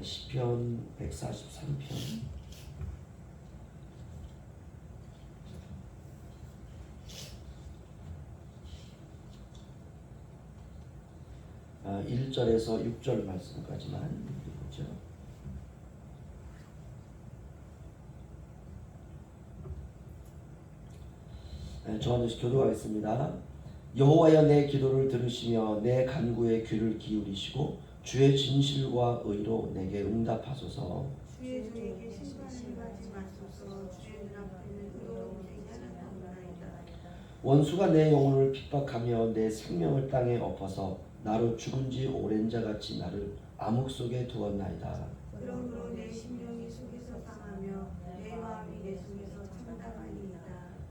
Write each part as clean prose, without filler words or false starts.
시편 143편 1절에서 6절 말씀까지만 읽어보죠. 저한테서 교도하겠습니다. 여호와여, 내 기도를 들으시며 내 간구에 귀를 기울이시고 주의 진실과 의로 내게 응답하소서. 주의 종에게 심판을 받지 마소서. 주의 눈앞에는 의로운 생사는 없나이다. 원수가 내 영혼을 핍박하며 내 생명을 땅에 엎어서 나로 죽은 지 오랜 자같이 나를 암흑 속에 두었나이다. 그러므로 내 심령이 속에서 상하며 내 마음이 내 속에서 참담하니이다.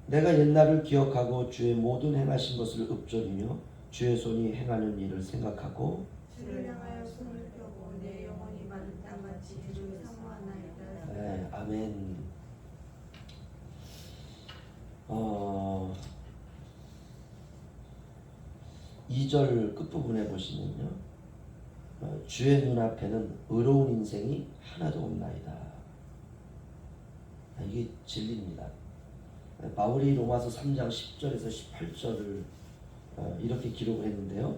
내가 옛날을 기억하고 주의 모든 행하신 것을 읊조리며 주의 손이 행하는 일을 생각하고 주를 향하여 손을 펴고 내 영혼이 마른 땅같이 주를 사모하나이다. 아멘. 2절 끝부분에 보시면요, 주의 눈앞에는 의로운 인생이 하나도 없나이다. 이게 진리입니다. 바울이 로마서 3장 10절에서 18절을 이렇게 기록을 했는데요.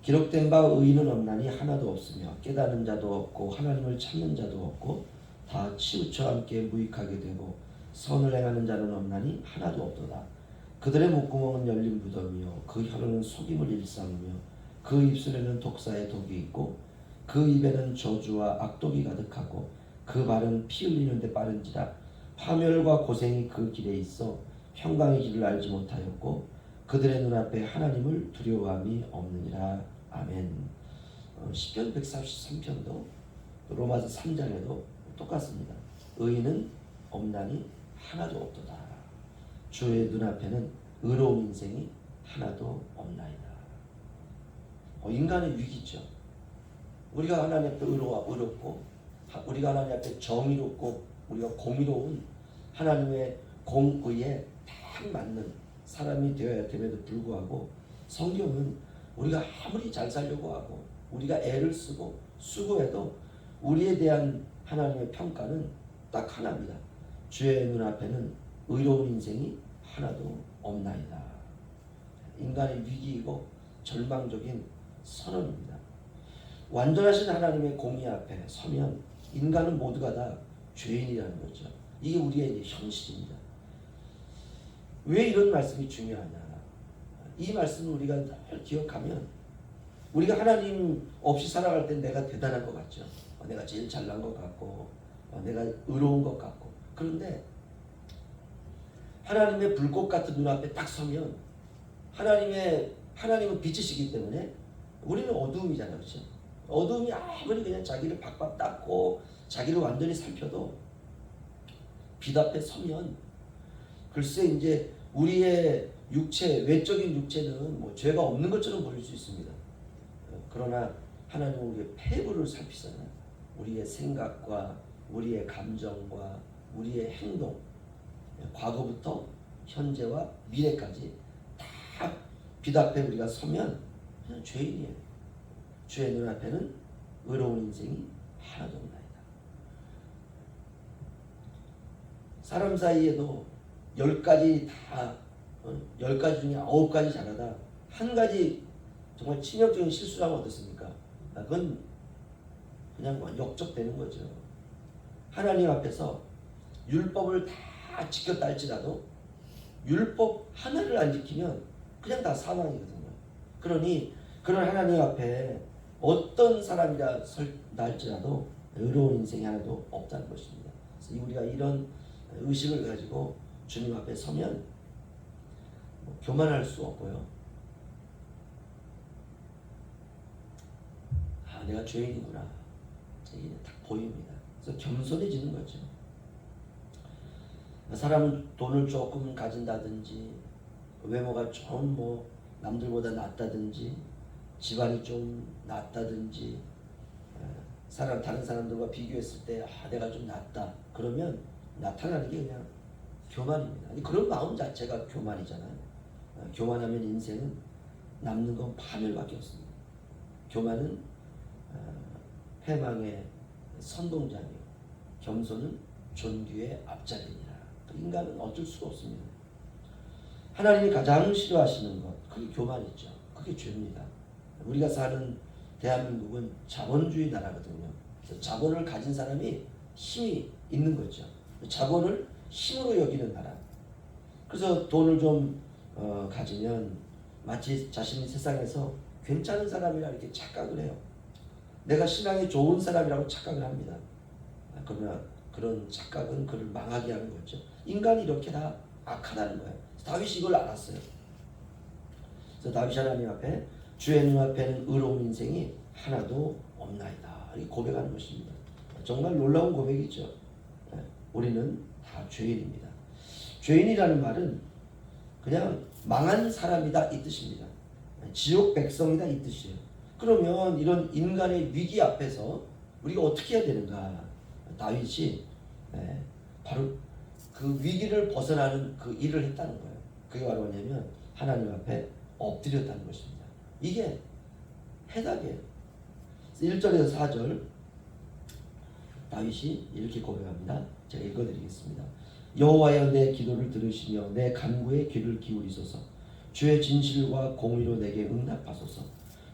기록된 바 의인은 없나니 하나도 없으며 깨닫는 자도 없고 하나님을 찾는 자도 없고 다 치우쳐 함께 무익하게 되고 선을 행하는 자는 없나니 하나도 없도다. 그들의 목구멍은 열린 무덤이요 그 혀로는 속임을 일삼으며 그 입술에는 독사의 독이 있고 그 입에는 저주와 악독이 가득하고 그 발은 피 흘리는 데 빠른지라. 파멸과 고생이 그 길에 있어 평강의 길을 알지 못하였고 그들의 눈앞에 하나님을 두려워함이 없느니라. 아멘. 시편 143편도 로마서 3장에도 똑같습니다. 의인은 없나니 하나도 없도다. 주의 눈앞에는 의로운 인생이 하나도 없나이다. 인간의 위기죠. 우리가 하나님 앞에 의롭고 우리가 하나님 앞에 정의롭고 우리가 공의로운 하나님의 공의에 딱 맞는 사람이 되어야 됨에도 불구하고 성경은 우리가 아무리 잘 살려고 하고 우리가 애를 쓰고 수고해도 우리에 대한 하나님의 평가는 딱 하나입니다. 주의 눈앞에는 의로운 인생이 하나도 없나이다. 인간의 위기이고 절망적인 선언입니다. 완전하신 하나님의 공의 앞에 서면 인간은 모두가 다 죄인이라는 거죠. 이게 우리의 현실입니다. 왜 이런 말씀이 중요하냐? 이 말씀을 우리가 늘 기억하면 우리가 하나님 없이 살아갈 때 내가 대단한 것 같죠. 내가 제일 잘난 것 같고 내가 의로운 것 같고. 그런데 하나님의 불꽃 같은 눈앞에 딱 서면 하나님은 빛이시기 때문에 우리는 어두움이잖아요. 그렇죠? 어두움이 아무리 그냥 자기를 박박 닦고 자기를 완전히 살펴도 빛 앞에 서면 글쎄 이제 우리의 육체, 외적인 육체는 뭐 죄가 없는 것처럼 보일 수 있습니다. 그러나 하나님은 우리의 폐부를 살피잖아요. 우리의 생각과 우리의 감정과 우리의 행동, 과거부터 현재와 미래까지 다 빛 앞에 우리가 서면 그냥 죄인이에요. 주의 눈앞에는 의로운 인생이 하나도 없나이다. 사람 사이에도 10가지 다 10가지 중에 9가지 잘하다 한 가지 정말 치명적인 실수를 하면 어떻습니까? 그건 그냥 역적되는 거죠. 하나님 앞에서 율법을 다 지켰다 할지라도 율법 하나를 안 지키면 그냥 다 사망이거든요. 그러니 그런 하나님 앞에 어떤 사람이라 할지라도 의로운 인생이 하나도 없다는 것입니다. 그래서 우리가 이런 의식을 가지고 주님 앞에 서면 교만할 수 없고요. 내가 죄인이구나. 이게 딱 보입니다. 그래서 겸손해지는 거죠. 사람은 돈을 조금 가진다든지 외모가 좀 남들보다 낫다든지 집안이 좀 낫다든지 다른 사람들과 비교했을 때 내가 좀 낫다 그러면 나타나는 게 그냥 교만입니다. 그런 마음 자체가 교만이잖아요. 교만하면 인생은 남는 건 파멸밖에 없습니다. 교만은 패망의 선동자며 겸손은 존귀의 앞자리니라. 인간은 어쩔 수가 없습니다. 하나님이 가장 싫어하시는 것, 그게 교만이죠. 그게 죄입니다. 우리가 사는 대한민국은 자본주의 나라거든요. 자본을 가진 사람이 힘이 있는 거죠. 자본을 힘으로 여기는 나라. 그래서 돈을 좀 가지면 마치 자신이 세상에서 괜찮은 사람이라 이렇게 착각을 해요. 내가 신앙이 좋은 사람이라고 착각을 합니다. 그러나 그런 착각은 그를 망하게 하는 거죠. 인간이 이렇게 다 악하다는 거예요. 다윗이 이걸 알았어요. 그래서 다윗이 하나님 앞에 주의 눈앞에는 의로운 인생이 하나도 없나이다. 이렇게 고백하는 것입니다. 정말 놀라운 고백이죠. 우리는 다 죄인입니다. 죄인이라는 말은 그냥 망한 사람이다 이 뜻입니다. 지옥 백성이다 이 뜻이에요. 그러면 이런 인간의 위기 앞에서 우리가 어떻게 해야 되는가? 다윗이 바로 그 위기를 벗어나는 그 일을 했다는 거예요. 그게 바로 뭐냐면 하나님 앞에 엎드렸다는 것입니다. 이게 해답이에요. 1절에서 4절 다윗이 이렇게 고백합니다. 제가 읽어드리겠습니다. 여호와여 내 기도를 들으시며 내 간구에 귀를 기울이소서. 주의 진실과 공의로 내게 응답하소서.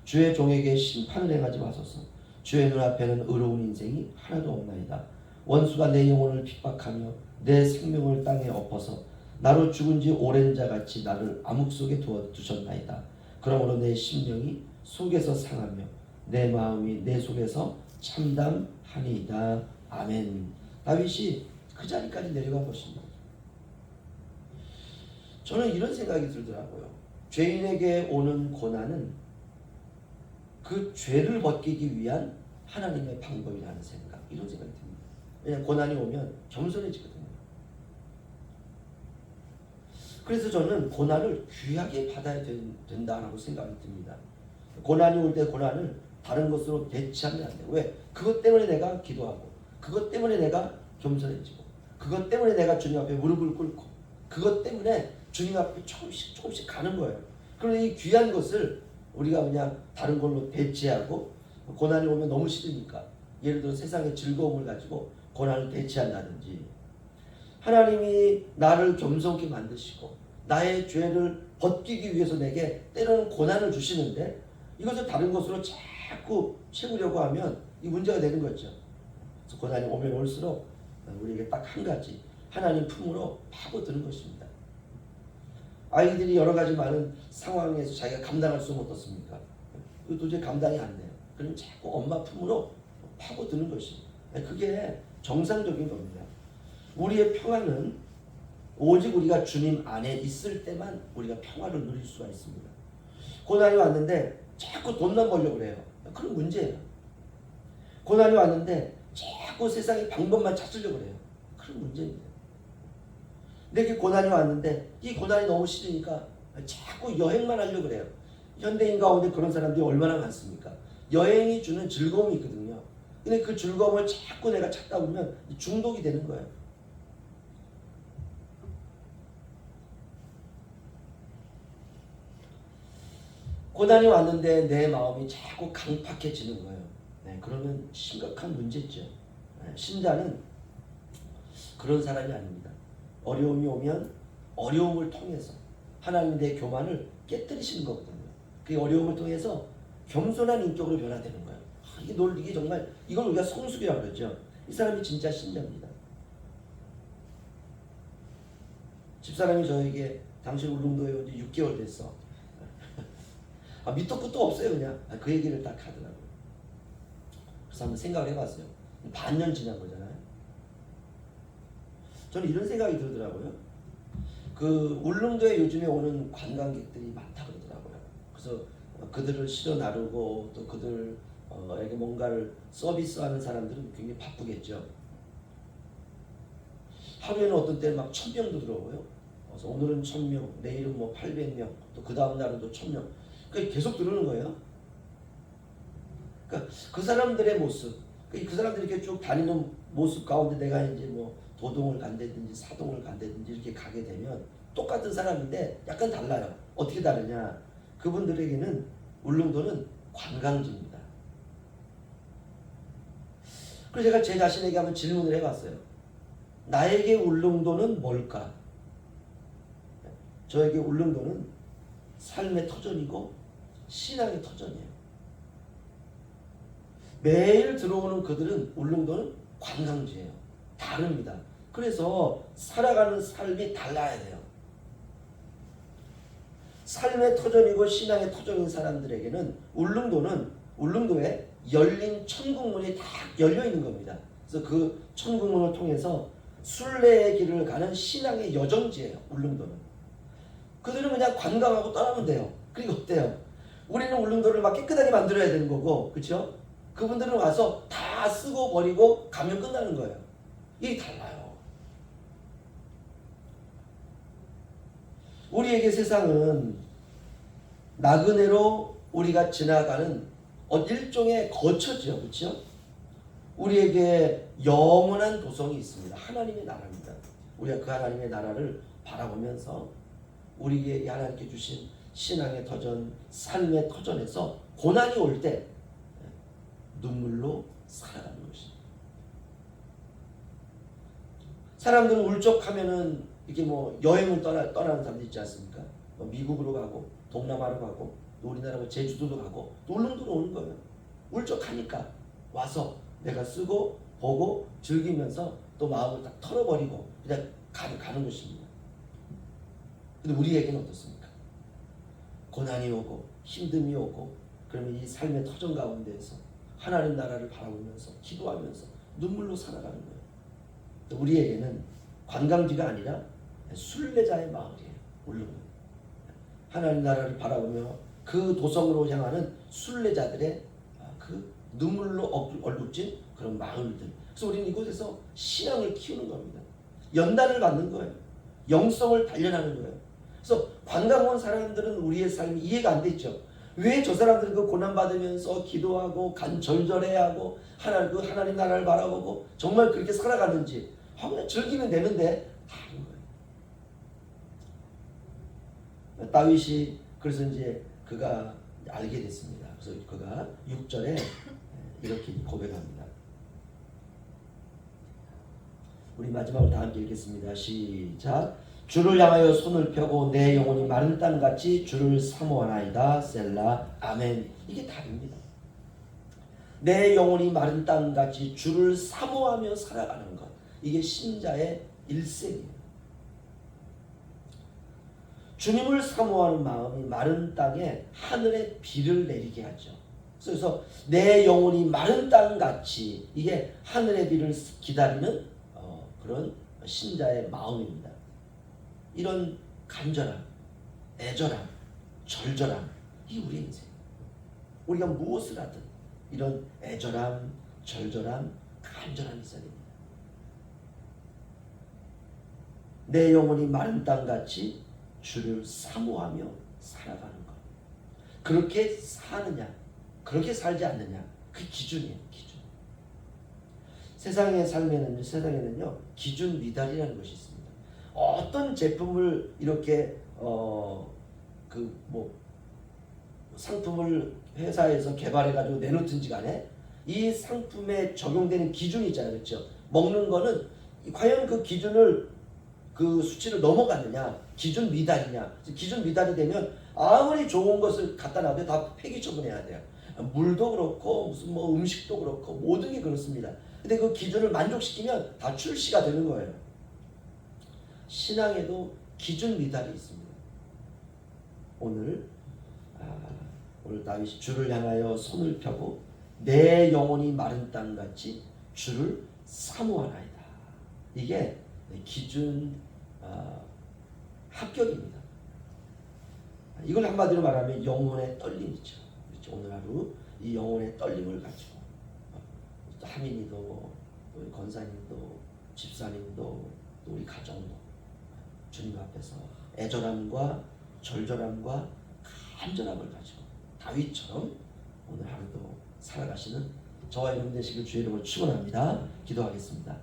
주의 종에게 심판을 행하지 마소서. 주의 눈앞에는 의로운 인생이 하나도 없나이다. 원수가 내 영혼을 핍박하며 내 생명을 땅에 엎어서 나로 죽은 지 오랜 자같이 나를 암흑 속에 두셨나이다. 그러므로 내 심령이 속에서 상하며 내 마음이 내 속에서 참담하니이다. 아멘. 다윗이 그 자리까지 내려간 것입니다. 저는 이런 생각이 들더라고요. 죄인에게 오는 고난은 그 죄를 벗기기 위한 하나님의 방법이라는 생각, 이런 생각이 듭니다. 왜냐하면 고난이 오면 겸손해지거든요. 그래서 저는 고난을 귀하게 받아야 된다고 생각이 듭니다. 고난이 올 때 고난을 다른 것으로 대체하면 안 돼요. 왜? 그것 때문에 내가 기도하고, 그것 때문에 내가 겸손해지고, 그것 때문에 내가 주님 앞에 무릎을 꿇고, 그것 때문에 주님 앞에 조금씩 가는 거예요. 그런데 이 귀한 것을 우리가 그냥 다른 걸로 대체하고, 고난이 오면 너무 싫으니까 예를 들어 세상의 즐거움을 가지고 고난을 대체한다든지, 하나님이 나를 겸손케 만드시고 나의 죄를 벗기기 위해서 내게 때로는 고난을 주시는데 이것을 다른 것으로 자꾸 채우려고 하면 이 문제가 되는 거죠. 그래서 고난이 오면 올수록 우리에게 딱 한 가지, 하나님 품으로 파고드는 것입니다. 아이들이 여러 가지 많은 상황에서 자기가 감당할 수는 어떻습니까? 도저히 감당이 안 돼요. 그러면 자꾸 엄마 품으로 파고드는 것입니다. 그게 정상적인 겁니다. 우리의 평화는 오직 우리가 주님 안에 있을 때만 우리가 평화를 누릴 수가 있습니다. 고난이 왔는데 자꾸 돈만 벌려고 그래요. 그런 문제예요. 고난이 왔는데 자꾸 세상의 방법만 찾으려고 그래요. 그런 문제입니다. 내게 고난이 왔는데 이 고난이 너무 싫으니까 자꾸 여행만 하려고 그래요. 현대인 가운데 그런 사람들이 얼마나 많습니까? 여행이 주는 즐거움이 있거든요. 근데 그 즐거움을 자꾸 내가 찾다 보면 중독이 되는 거예요. 고난이 왔는데 내 마음이 자꾸 강팍해지는 거예요. 그러면 심각한 문제죠. 신자는 그런 사람이 아닙니다. 어려움이 오면 어려움을 통해서 하나님의 내 교만을 깨뜨리시는 거거든요. 그 어려움을 통해서 겸손한 인격으로 변화되는 거예요. 이게 정말 이걸 우리가 성숙이라고 그러죠. 이 사람이 진짜 신자입니다. 집사람이 저에게 당신 울릉도에 온 지 6개월 됐어. 밑도 끝도 없어요. 그냥 그 얘기를 딱 하더라고요. 그래서 한번 생각을 해봤어요. 반년 지난 거잖아요. 저는 이런 생각이 들더라고요. 그 울릉도에 요즘에 오는 관광객들이 많다 그러더라고요. 그래서 그들을 실어 나르고 또 그들에게 뭔가를 서비스하는 사람들은 굉장히 바쁘겠죠. 하루에는 어떤 때는 막 1000명도 들어오고요. 그래서 오늘은 1000명, 내일은 뭐 800명, 또 그 다음 날은 또 1000명. 그러니까 계속 들어오는 거예요. 그러니까 그 사람들의 모습, 그 사람들이 이렇게 쭉 다니는 모습 가운데 내가 이제 뭐 도동을 간다든지 사동을 간다든지 이렇게 가게 되면 똑같은 사람인데 약간 달라요. 어떻게 다르냐? 그분들에게는 울릉도는 관광지입니다. 그래서 제가 제 자신에게 한번 질문을 해봤어요. 나에게 울릉도는 뭘까? 저에게 울릉도는 삶의 터전이고 신앙의 터전이에요. 매일 들어오는 그들은 울릉도는 관광지예요. 다릅니다. 그래서 살아가는 삶이 달라야 돼요. 삶의 터전이고 신앙의 터전인 사람들에게는 울릉도에 열린 천국문이 다 열려 있는 겁니다. 그래서 그 천국문을 통해서 순례의 길을 가는 신앙의 여정지예요. 울릉도는. 그들은 그냥 관광하고 떠나면 돼요. 그리고 어때요? 우리는 울릉도를 막 깨끗하게 만들어야 되는 거고, 그렇죠? 그분들은 와서 다 쓰고 버리고 가면 끝나는 거예요. 이게 달라요. 우리에게 세상은 나그네로 우리가 지나가는 일종의 거처지요. 그렇죠? 우리에게 영원한 도성이 있습니다. 하나님의 나라입니다. 우리가 그 하나님의 나라를 바라보면서 우리에게 하나님께 주신 신앙의 터전, 삶의 터전에서 고난이 올 때 눈물로 살아가는 것입니다. 사람들은 울적하면은 이렇게 뭐 여행을 떠나는 사람들 있지 않습니까? 뭐 미국으로 가고 동남아로 가고 또 우리나라 뭐 제주도도 가고 또 울릉도로 오는 거예요. 울적하니까 와서 내가 쓰고 보고 즐기면서 또 마음을 딱 털어버리고 그냥 가는 것입니다. 근데 우리에게는 어떻습니까? 고난이 오고 힘듦이 오고 그러면 이 삶의 터전 가운데에서 하나님 나라를 바라보면서 기도하면서 눈물로 살아가는 거예요. 우리에게는 관광지가 아니라 순례자의 마을이에요. 울릉도. 하나님 나라를 바라보며 그 도성으로 향하는 순례자들의 그 눈물로 얼룩진 그런 마을들. 그래서 우리는 이곳에서 신앙을 키우는 겁니다. 연단을 받는 거예요. 영성을 단련하는 거예요. 그래서 관광 온 사람들은 우리의 삶이 이해가 안 되죠. 왜 저 사람들은 그 고난받으면서 기도하고 간절절해하고 하나님 나라를 바라보고 정말 그렇게 살아가는지 그냥 즐기면 되는데 다른 거예요. 다윗이 그래서 이제 그가 알게 됐습니다. 그래서 그가 6절에 이렇게 고백합니다. 우리 마지막으로 다 함께 읽겠습니다. 시작. 주를 향하여 손을 펴고 내 영혼이 마른 땅같이 주를 사모하나이다. 셀라. 아멘. 이게 답입니다. 내 영혼이 마른 땅같이 주를 사모하며 살아가는 것. 이게 신자의 일생이에요. 주님을 사모하는 마음이 마른 땅에 하늘의 비를 내리게 하죠. 그래서 내 영혼이 마른 땅같이 이게 하늘의 비를 기다리는 그런 신자의 마음입니다. 이런 간절함, 애절함, 절절함, 이게 우리의 인생. 우리가 무엇을 하든 이런 애절함, 절절함, 간절함이 있어야 됩니다. 내 영혼이 마른 땅같이 주를 사모하며 살아가는 것. 그렇게 사느냐, 그렇게 살지 않느냐, 그 기준이에요. 기준. 세상의 세상에는요 기준 미달이라는 것이 있습니다. 어떤 제품을 이렇게 상품을 회사에서 개발해가지고 내놓든지 간에 이 상품에 적용되는 기준이 있잖아요. 그렇죠? 먹는 거는 과연 그 기준을 그 수치를 넘어갔느냐, 기준 미달이냐. 기준 미달이 되면 아무리 좋은 것을 갖다 놔도 다 폐기 처분해야 돼요. 물도 그렇고 무슨 뭐 음식도 그렇고 모든 게 그렇습니다. 근데 그 기준을 만족시키면 다 출시가 되는 거예요. 신앙에도 기준 미달이 있습니다. 오늘 다윗이 주를 향하여 손을 펴고 내 영혼이 마른 땅같이 주를 사모하나이다. 이게 기준 합격입니다. 이걸 한마디로 말하면 영혼의 떨림이죠. 그렇죠? 오늘 하루 이 영혼의 떨림을 가지고 하민이도 우리 권사님도 집사님도 또 우리 가정도 주님 앞에서 애절함과 절절함과 간절함을 가지고 다윗처럼 오늘 하루도 살아가시는 저와 여러분 되시길 주의 이름으로 축원합니다. 기도하겠습니다.